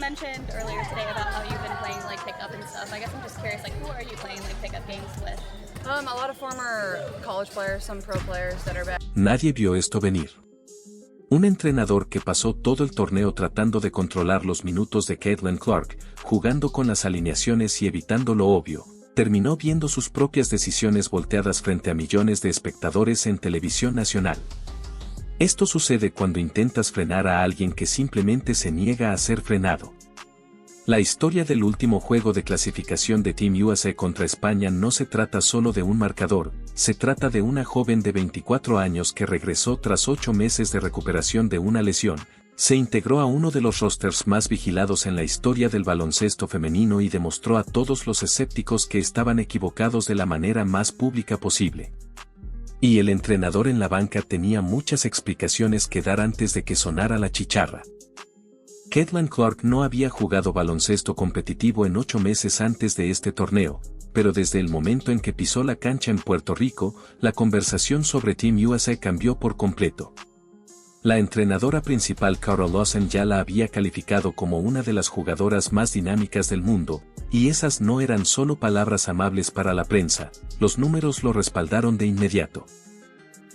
mentioned earlier today about how you've been playing like pickup and stuff. I guess I'm just curious, like who are you playing like pickup games with? A lot of former college players, some pro players that are back. Nadie vio esto venir. Un entrenador que pasó todo el torneo tratando de controlar los minutos de Caitlin Clark, jugando con las alineaciones y evitando lo obvio, terminó viendo sus propias decisiones volteadas frente a millones de espectadores en televisión nacional. Esto sucede cuando intentas frenar a alguien que simplemente se niega a ser frenado. La historia del último juego de clasificación de Team USA contra España no se trata solo de un marcador, se trata de una joven de 24 años que regresó tras 8 meses de recuperación de una lesión, se integró a uno de los rosters más vigilados en la historia del baloncesto femenino y demostró a todos los escépticos que estaban equivocados de la manera más pública posible. Y el entrenador en la banca tenía muchas explicaciones que dar antes de que sonara la chicharra. Caitlin Clark no había jugado baloncesto competitivo en 8 meses antes de este torneo, pero desde el momento en que pisó la cancha en Puerto Rico, la conversación sobre Team USA cambió por completo. La entrenadora principal Carol Lawson ya la había calificado como una de las jugadoras más dinámicas del mundo, y esas no eran solo palabras amables para la prensa, los números lo respaldaron de inmediato.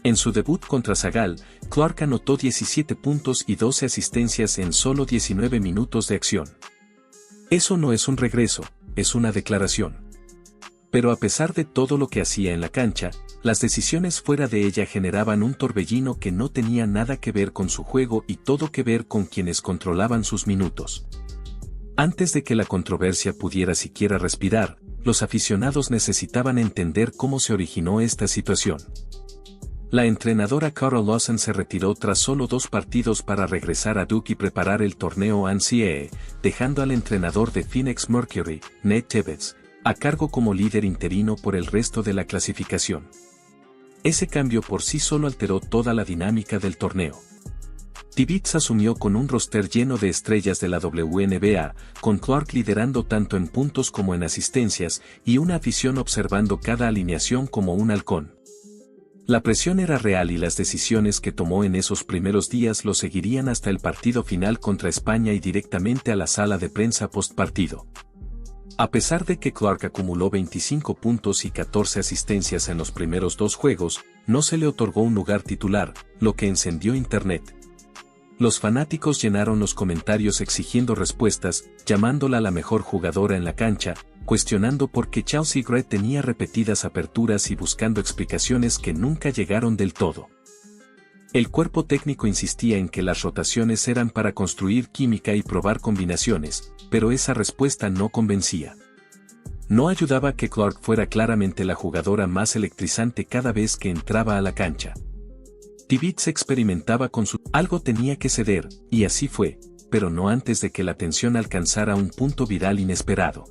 En su debut contra Sagal, Clark anotó 17 puntos y 12 asistencias en solo 19 minutos de acción. Eso no es un regreso, es una declaración. Pero a pesar de todo lo que hacía en la cancha, las decisiones fuera de ella generaban un torbellino que no tenía nada que ver con su juego y todo que ver con quienes controlaban sus minutos. Antes de que la controversia pudiera siquiera respirar, los aficionados necesitaban entender cómo se originó esta situación. La entrenadora Carol Lawson se retiró tras solo 2 partidos para regresar a Duke y preparar el torneo NCAA, dejando al entrenador de Phoenix Mercury, Nate Tibbetts, a cargo como líder interino por el resto de la clasificación. Ese cambio por sí solo alteró toda la dinámica del torneo. Tibbetts asumió con un roster lleno de estrellas de la WNBA, con Clark liderando tanto en puntos como en asistencias, y una afición observando cada alineación como un halcón. La presión era real y las decisiones que tomó en esos primeros días lo seguirían hasta el partido final contra España y directamente a la sala de prensa postpartido. A pesar de que Clark acumuló 25 puntos y 14 asistencias en los primeros 2 juegos, no se le otorgó un lugar titular, lo que encendió Internet. Los fanáticos llenaron los comentarios exigiendo respuestas, llamándola la mejor jugadora en la cancha, cuestionando por qué Chelsea Gray tenía repetidas aperturas y buscando explicaciones que nunca llegaron del todo. El cuerpo técnico insistía en que las rotaciones eran para construir química y probar combinaciones, pero esa respuesta no convencía. No ayudaba que Clark fuera claramente la jugadora más electrizante cada vez que entraba a la cancha. Tibbetts experimentaba con su... Algo tenía que ceder, y así fue, pero no antes de que la tensión alcanzara un punto viral inesperado.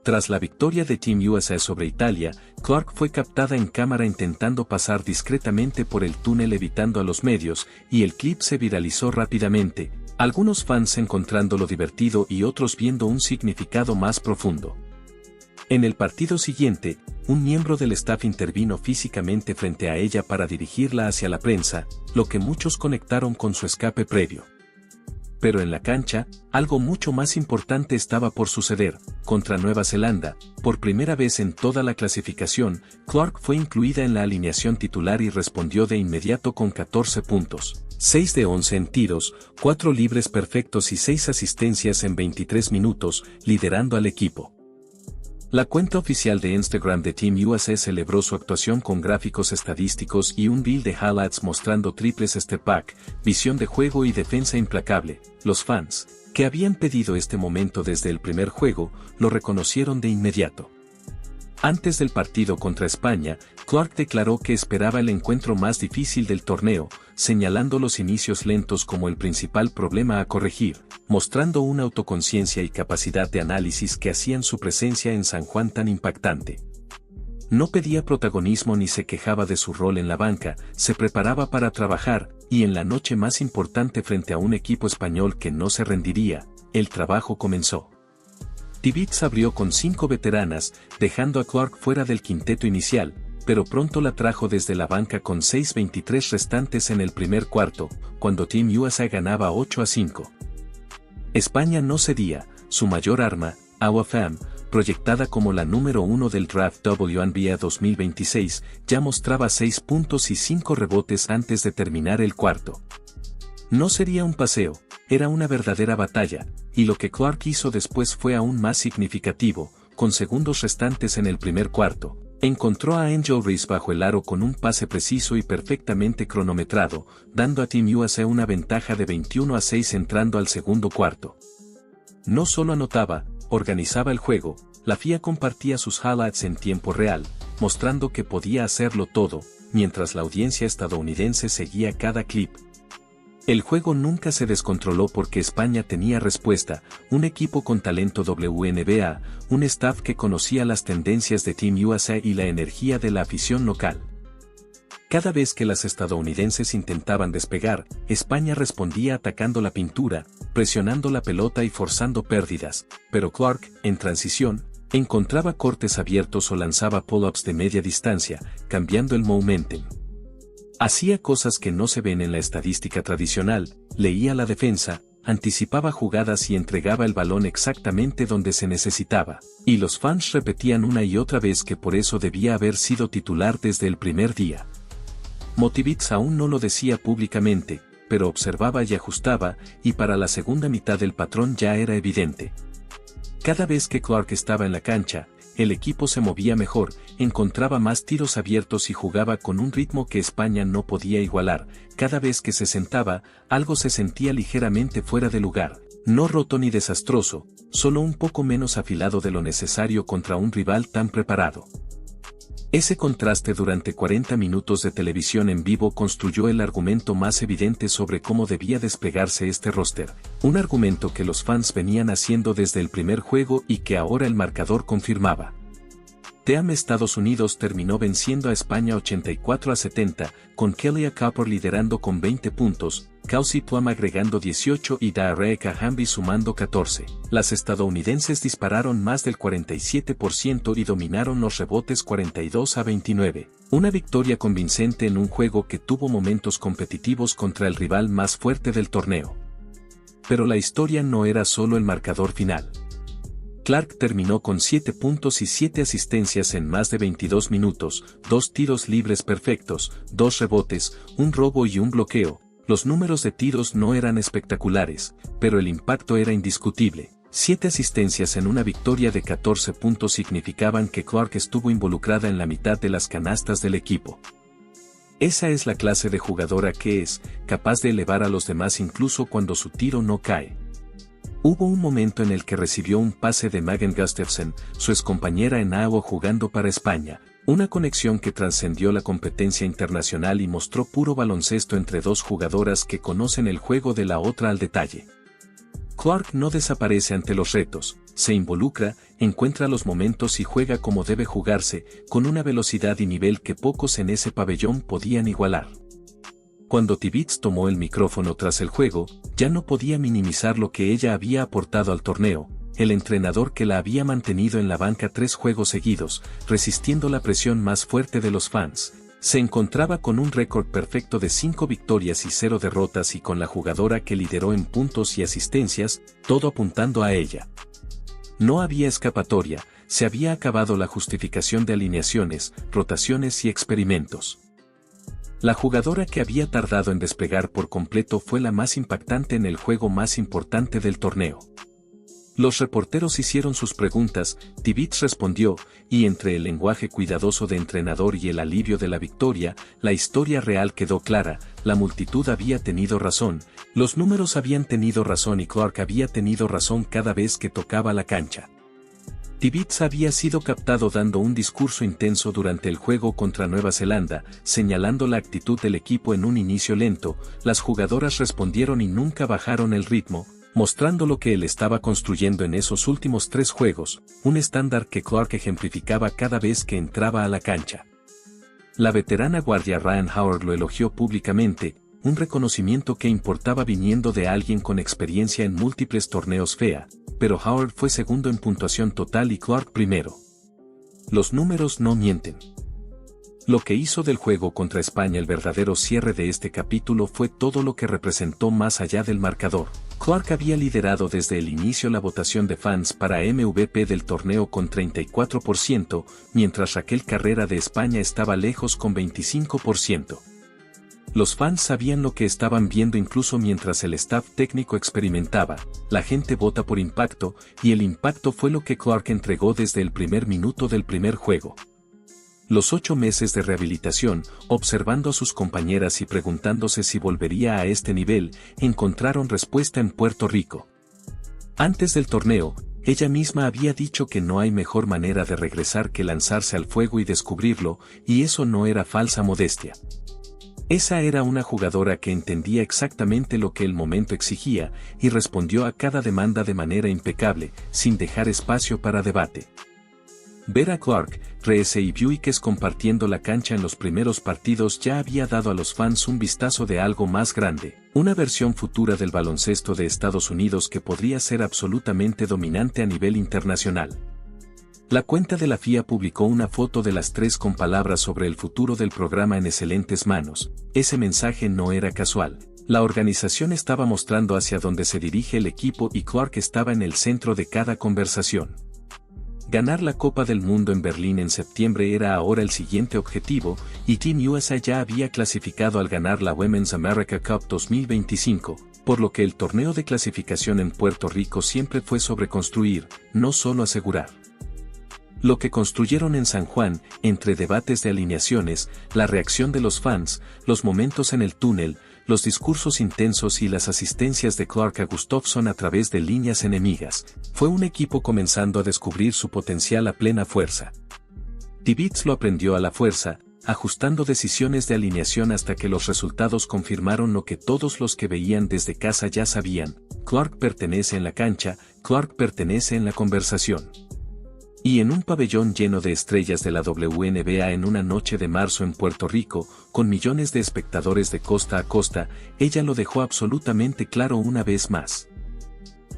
Tras la victoria de Team USA sobre Italia, Clark fue captada en cámara intentando pasar discretamente por el túnel evitando a los medios, y el clip se viralizó rápidamente, algunos fans encontrándolo divertido y otros viendo un significado más profundo. En el partido siguiente, un miembro del staff intervino físicamente frente a ella para dirigirla hacia la prensa, lo que muchos conectaron con su escape previo. Pero en la cancha, algo mucho más importante estaba por suceder. Contra Nueva Zelanda, por primera vez en toda la clasificación, Clark fue incluida en la alineación titular y respondió de inmediato con 14 puntos, 6 de 11 en tiros, 4 libres perfectos y 6 asistencias en 23 minutos, liderando al equipo. La cuenta oficial de Instagram de Team USA celebró su actuación con gráficos estadísticos y un reel de highlights mostrando triples step back, visión de juego y defensa implacable. Los fans, que habían pedido este momento desde el primer juego, lo reconocieron de inmediato. Antes del partido contra España, Clark declaró que esperaba el encuentro más difícil del torneo, señalando los inicios lentos como el principal problema a corregir, mostrando una autoconciencia y capacidad de análisis que hacían su presencia en San Juan tan impactante. No pedía protagonismo ni se quejaba de su rol en la banca, se preparaba para trabajar, y en la noche más importante frente a un equipo español que no se rendiría, el trabajo comenzó. Tibbetts abrió con 5 veteranas, dejando a Clark fuera del quinteto inicial, pero pronto la trajo desde la banca con 6:23 restantes en el primer cuarto, cuando Team USA ganaba 8-5. España no cedía, su mayor arma, Awa Pham, proyectada como la número 1 del draft WNBA 2026, ya mostraba 6 puntos y 5 rebotes antes de terminar el cuarto. No sería un paseo, era una verdadera batalla, y lo que Clark hizo después fue aún más significativo. Con segundos restantes en el primer cuarto, encontró a Angel Reese bajo el aro con un pase preciso y perfectamente cronometrado, dando a Team USA una ventaja de 21-6 entrando al segundo cuarto. No solo anotaba, organizaba el juego, la FIA compartía sus highlights en tiempo real, mostrando que podía hacerlo todo, mientras la audiencia estadounidense seguía cada clip. El juego nunca se descontroló porque España tenía respuesta, un equipo con talento WNBA, un staff que conocía las tendencias de Team USA y la energía de la afición local. Cada vez que las estadounidenses intentaban despegar, España respondía atacando la pintura, presionando la pelota y forzando pérdidas, pero Clark, en transición, encontraba cortes abiertos o lanzaba pull-ups de media distancia, cambiando el momentum. Hacía cosas que no se ven en la estadística tradicional, leía la defensa, anticipaba jugadas y entregaba el balón exactamente donde se necesitaba, y los fans repetían una y otra vez que por eso debía haber sido titular desde el primer día. Motivitz aún no lo decía públicamente, pero observaba y ajustaba, y para la segunda mitad el patrón ya era evidente. Cada vez que Clark estaba en la cancha, el equipo se movía mejor, encontraba más tiros abiertos y jugaba con un ritmo que España no podía igualar. Cada vez que se sentaba, algo se sentía ligeramente fuera de lugar, no roto ni desastroso, solo un poco menos afilado de lo necesario contra un rival tan preparado. Ese contraste durante 40 minutos de televisión en vivo construyó el argumento más evidente sobre cómo debía desplegarse este roster, un argumento que los fans venían haciendo desde el primer juego y que ahora el marcador confirmaba. Team Estados Unidos terminó venciendo a España 84-70, con Kelia Copper liderando con 20 puntos, Kelsey Plum agregando 18 y Dareeka Hamby sumando 14. Las estadounidenses dispararon más del 47% y dominaron los rebotes 42-29. Una victoria convincente en un juego que tuvo momentos competitivos contra el rival más fuerte del torneo. Pero la historia no era solo el marcador final. Clark terminó con 7 puntos y 7 asistencias en más de 22 minutos, 2 tiros libres perfectos, 2 rebotes, un robo y un bloqueo. Los números de tiros no eran espectaculares, pero el impacto era indiscutible. 7 asistencias en una victoria de 14 puntos significaban que Clark estuvo involucrada en la mitad de las canastas del equipo. Esa es la clase de jugadora que es capaz de elevar a los demás incluso cuando su tiro no cae. Hubo un momento en el que recibió un pase de Megan Gustafson, su excompañera en Iowa jugando para España, una conexión que trascendió la competencia internacional y mostró puro baloncesto entre dos jugadoras que conocen el juego de la otra al detalle. Clark no desaparece ante los retos, se involucra, encuentra los momentos y juega como debe jugarse, con una velocidad y nivel que pocos en ese pabellón podían igualar. Cuando Tibbetts tomó el micrófono tras el juego, ya no podía minimizar lo que ella había aportado al torneo. El entrenador que la había mantenido en la banca 3 juegos seguidos, resistiendo la presión más fuerte de los fans, se encontraba con un récord perfecto de 5 victorias y 0 derrotas y con la jugadora que lideró en puntos y asistencias, todo apuntando a ella. No había escapatoria, se había acabado la justificación de alineaciones, rotaciones y experimentos. La jugadora que había tardado en despegar por completo fue la más impactante en el juego más importante del torneo. Los reporteros hicieron sus preguntas, Tibbetts respondió, y entre el lenguaje cuidadoso de entrenador y el alivio de la victoria, la historia real quedó clara, la multitud había tenido razón, los números habían tenido razón y Clark había tenido razón cada vez que tocaba la cancha. Tibbetts había sido captado dando un discurso intenso durante el juego contra Nueva Zelanda, señalando la actitud del equipo en un inicio lento, las jugadoras respondieron y nunca bajaron el ritmo, mostrando lo que él estaba construyendo en esos últimos 3 juegos, un estándar que Clark ejemplificaba cada vez que entraba a la cancha. La veterana guardia Ryan Howard lo elogió públicamente, un reconocimiento que importaba viniendo de alguien con experiencia en múltiples torneos FEA, pero Howard fue segundo en puntuación total y Clark primero. Los números no mienten. Lo que hizo del juego contra España el verdadero cierre de este capítulo fue todo lo que representó más allá del marcador. Clark había liderado desde el inicio la votación de fans para MVP del torneo con 34%, mientras Raquel Carrera de España estaba lejos con 25%. Los fans sabían lo que estaban viendo incluso mientras el staff técnico experimentaba. La gente vota por impacto, y el impacto fue lo que Clark entregó desde el primer minuto del primer juego. Los 8 meses de rehabilitación, observando a sus compañeras y preguntándose si volvería a este nivel, encontraron respuesta en Puerto Rico. Antes del torneo, ella misma había dicho que no hay mejor manera de regresar que lanzarse al fuego y descubrirlo, y eso no era falsa modestia. Esa era una jugadora que entendía exactamente lo que el momento exigía, y respondió a cada demanda de manera impecable, sin dejar espacio para debate. Ver a Clark, Reese y Buíquez compartiendo la cancha en los primeros partidos ya había dado a los fans un vistazo de algo más grande, una versión futura del baloncesto de Estados Unidos que podría ser absolutamente dominante a nivel internacional. La cuenta de la FIA publicó una foto de las tres con palabras sobre el futuro del programa en excelentes manos. Ese mensaje no era casual. La organización estaba mostrando hacia dónde se dirige el equipo y Clark estaba en el centro de cada conversación. Ganar la Copa del Mundo en Berlín en septiembre era ahora el siguiente objetivo, y Team USA ya había clasificado al ganar la Women's America Cup 2025, por lo que el torneo de clasificación en Puerto Rico siempre fue sobre construir, no solo asegurar. Lo que construyeron en San Juan, entre debates de alineaciones, la reacción de los fans, los momentos en el túnel, los discursos intensos y las asistencias de Clark a Gustafsson a través de líneas enemigas, fue un equipo comenzando a descubrir su potencial a plena fuerza. Tibbetts lo aprendió a la fuerza, ajustando decisiones de alineación hasta que los resultados confirmaron lo que todos los que veían desde casa ya sabían: Clark pertenece en la cancha, Clark pertenece en la conversación. Y en un pabellón lleno de estrellas de la WNBA en una noche de marzo en Puerto Rico, con millones de espectadores de costa a costa, ella lo dejó absolutamente claro una vez más.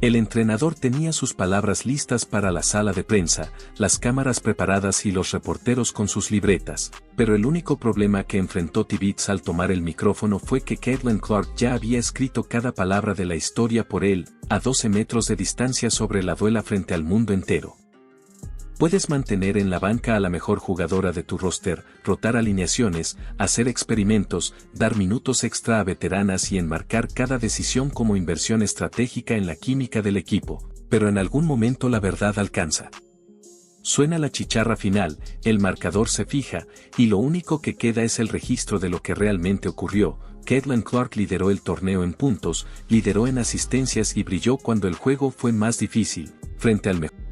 El entrenador tenía sus palabras listas para la sala de prensa, las cámaras preparadas y los reporteros con sus libretas, pero el único problema que enfrentó Tibbetts al tomar el micrófono fue que Caitlin Clark ya había escrito cada palabra de la historia por él, a 12 metros de distancia sobre la duela frente al mundo entero. Puedes mantener en la banca a la mejor jugadora de tu roster, rotar alineaciones, hacer experimentos, dar minutos extra a veteranas y enmarcar cada decisión como inversión estratégica en la química del equipo, pero en algún momento la verdad alcanza. Suena la chicharra final, el marcador se fija, y lo único que queda es el registro de lo que realmente ocurrió. Caitlin Clark lideró el torneo en puntos, lideró en asistencias y brilló cuando el juego fue más difícil, frente al mejor